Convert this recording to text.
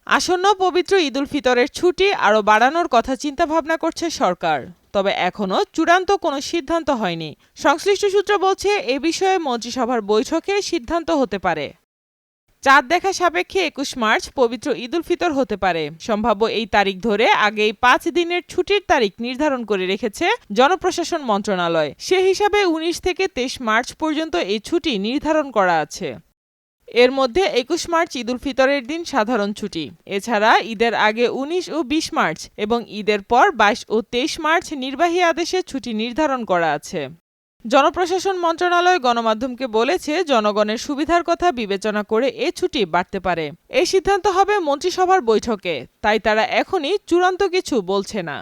আসন্ন পবিত্র ঈদুল ফিতরের ছুটি আরও বাড়ানোর কথা চিন্তাভাবনা করছে সরকার, তবে এখনো চূড়ান্ত কোনো সিদ্ধান্ত হয়নি। সংশ্লিষ্ট সূত্র বলছে এ বিষয়ে মন্ত্রিসভার বৈঠকে সিদ্ধান্ত হতে পারে। চাঁদ দেখা সাপেক্ষে ২১ মার্চ পবিত্র ঈদুল ফিতর হতে পারে। সম্ভাব্য এই তারিখ ধরে আগেই ৫ দিনের ছুটির তারিখ নির্ধারণ করে রেখেছে জনপ্রশাসন মন্ত্রণালয়। সে হিসাবে ১৯ থেকে ২৩ মার্চ পর্যন্ত এই ছুটি নির্ধারণ করা আছে। এর মধ্যে ২১ মার্চ ঈদুল ফিতরের দিন সাধারণ ছুটি। এছাড়া ঈদের আগে ১৯ ও ২০ মার্চ এবং ঈদের পর ২২ ও ২৩ মার্চ নির্বাহী আদেশে ছুটি নির্ধারণ করা আছে। জনপ্রশাসন মন্ত্রণালয় গণমাধ্যমকে বলেছে, জনগণের সুবিধার কথা বিবেচনা করে এ ছুটি বাড়তে পারে। এই সিদ্ধান্ত হবে মন্ত্রিসভার বৈঠকে, তাই তারা এখনই চূড়ান্ত কিছু বলছে না।